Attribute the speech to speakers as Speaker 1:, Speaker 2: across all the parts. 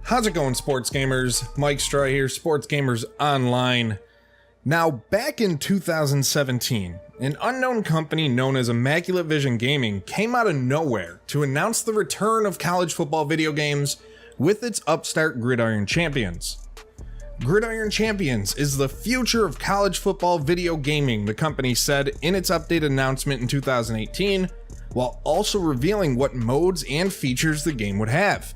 Speaker 1: How's it going, sports gamers? Mike Straw here, Sports Gamers Online. Now, back in 2017, an unknown company known as Immaculate Vision Gaming came out of nowhere to announce the return of college football video games with its upstart Gridiron Champions. Gridiron Champions is the future of college football video gaming, the company said in its updated announcement in 2018, while also revealing what modes and features the game would have.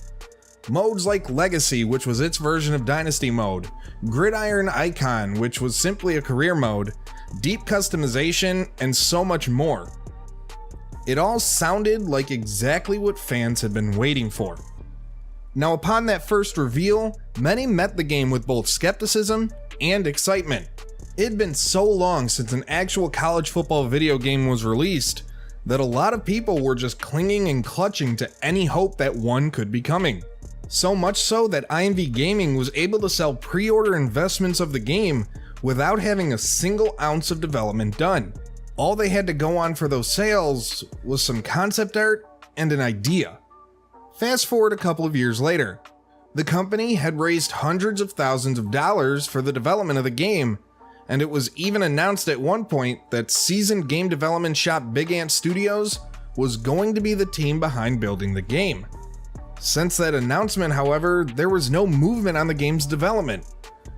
Speaker 1: Modes like Legacy, which was its version of Dynasty mode, Gridiron Icon, which was simply a career mode, deep customization, and so much more. It all sounded like exactly what fans had been waiting for. Now, upon that first reveal, many met the game with both skepticism and excitement. It had been so long since an actual college football video game was released that a lot of people were just clinging and clutching to any hope that one could be coming. So much so that IMV Gaming was able to sell pre-order investments of the game without having a single ounce of development done. All they had to go on for those sales was some concept art and an idea. Fast forward a couple of years later, the company had raised hundreds of thousands of dollars for the development of the game, and it was even announced at one point that seasoned game development shop Big Ant Studios was going to be the team behind building the game. Since that announcement, however, there was no movement on the game's development.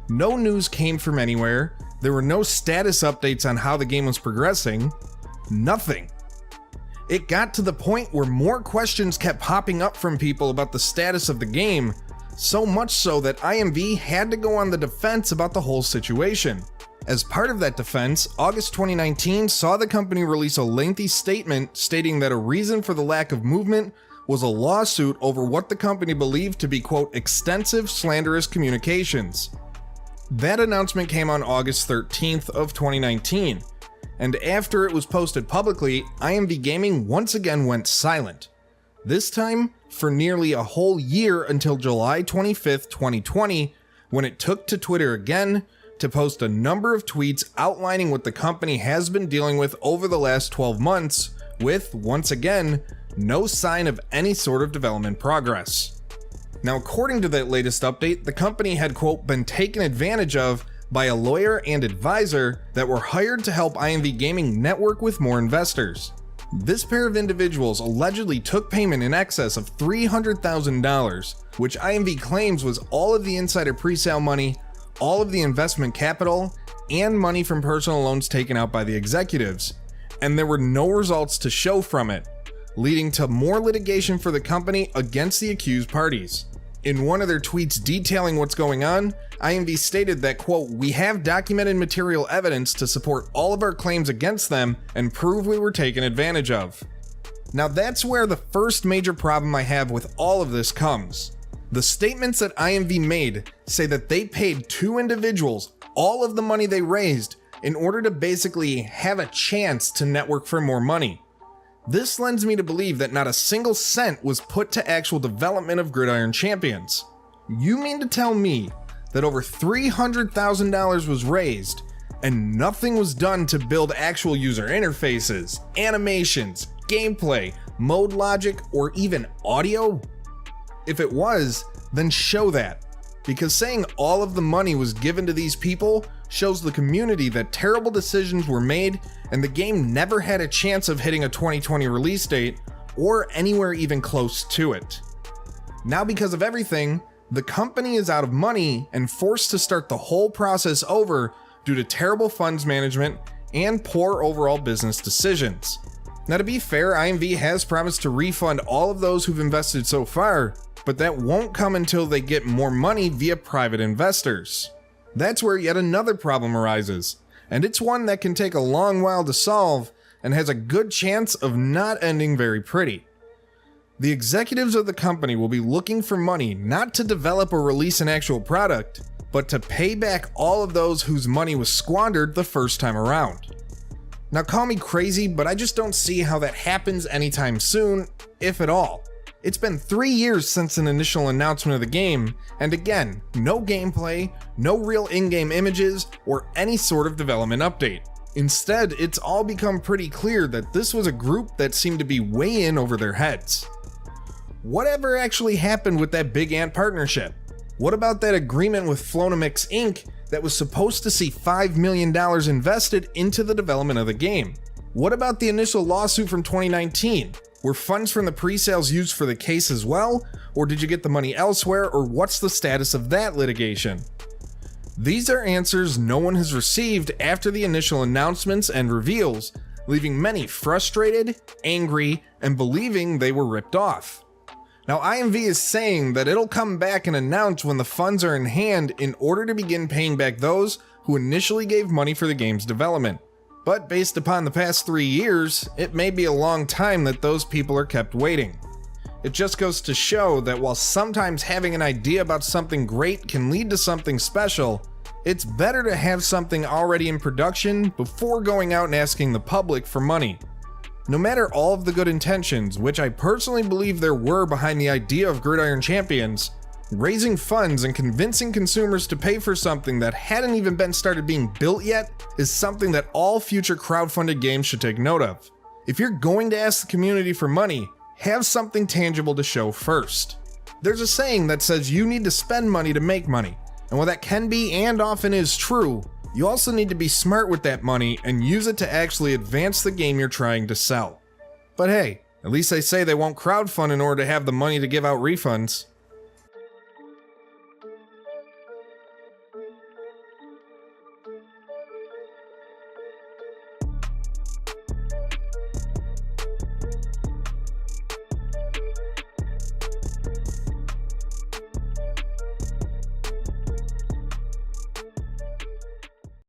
Speaker 1: No news came from anywhere, there were no status updates on how the game was progressing, nothing. It got to the point where more questions kept popping up from people about the status of the game, so much so that IMV had to go on the defense about the whole situation. As part of that defense, August 2019 saw the company release a lengthy statement stating that a reason for the lack of movement was a lawsuit over what the company believed to be, quote, extensive slanderous communications. That announcement came on August 13th of 2019, and after it was posted publicly, IMV Gaming once again went silent. This time for nearly a whole year until July 25th, 2020, when it took to Twitter again to post a number of tweets outlining what the company has been dealing with over the last 12 months, with, once again, no sign of any sort of development progress. Now, according to that latest update, the company had, quote, been taken advantage of by a lawyer and advisor that were hired to help IMV Gaming network with more investors. This pair of individuals allegedly took payment in excess of $300,000, which IMV claims was all of the insider presale money, all of the investment capital, and money from personal loans taken out by the executives, and there were no results to show from it, leading to more litigation for the company against the accused parties. In one of their tweets detailing what's going on, IMV stated that, quote, we have documented material evidence to support all of our claims against them and prove we were taken advantage of. Now that's where the first major problem I have with all of this comes. The statements that IMV made say that they paid two individuals all of the money they raised in order to basically have a chance to network for more money. This lends me to believe that not a single cent was put to actual development of Gridiron Champions. You mean to tell me that over $300,000 was raised and nothing was done to build actual user interfaces, animations, gameplay, mode logic, or even audio? If it was, then show that, because saying all of the money was given to these people shows the community that terrible decisions were made and the game never had a chance of hitting a 2020 release date or anywhere even close to it. Now, because of everything, the company is out of money and forced to start the whole process over due to terrible funds management and poor overall business decisions. Now, to be fair, IMV has promised to refund all of those who've invested so far, but that won't come until they get more money via private investors. That's where yet another problem arises, and it's one that can take a long while to solve and has a good chance of not ending very pretty. The executives of the company will be looking for money not to develop or release an actual product, but to pay back all of those whose money was squandered the first time around. Now, call me crazy, but I just don't see how that happens anytime soon, if at all. It's been 3 years since an initial announcement of the game, and again, no gameplay, no real in-game images, or any sort of development update. Instead, it's all become pretty clear that this was a group that seemed to be way in over their heads. Whatever actually happened with that Big Ant partnership? What about that agreement with Flonomix Inc. that was supposed to see $5 million invested into the development of the game? What about the initial lawsuit from 2019? Were funds from the pre-sales used for the case as well? Or did you get the money elsewhere? Or what's the status of that litigation? These are answers no one has received after the initial announcements and reveals, leaving many frustrated, angry, and believing they were ripped off. Now, IMV is saying that it'll come back and announce when the funds are in hand in order to begin paying back those who initially gave money for the game's development. But based upon the past 3 years, it may be a long time that those people are kept waiting. It just goes to show that while sometimes having an idea about something great can lead to something special, it's better to have something already in production before going out and asking the public for money. No matter all of the good intentions, which I personally believe there were behind the idea of Gridiron Champions, raising funds and convincing consumers to pay for something that hadn't even been started being built yet is something that all future crowdfunded games should take note of. If you're going to ask the community for money, have something tangible to show first. There's a saying that says you need to spend money to make money, and while that can be and often is true, you also need to be smart with that money and use it to actually advance the game you're trying to sell. But hey, at least they say they won't crowdfund in order to have the money to give out refunds.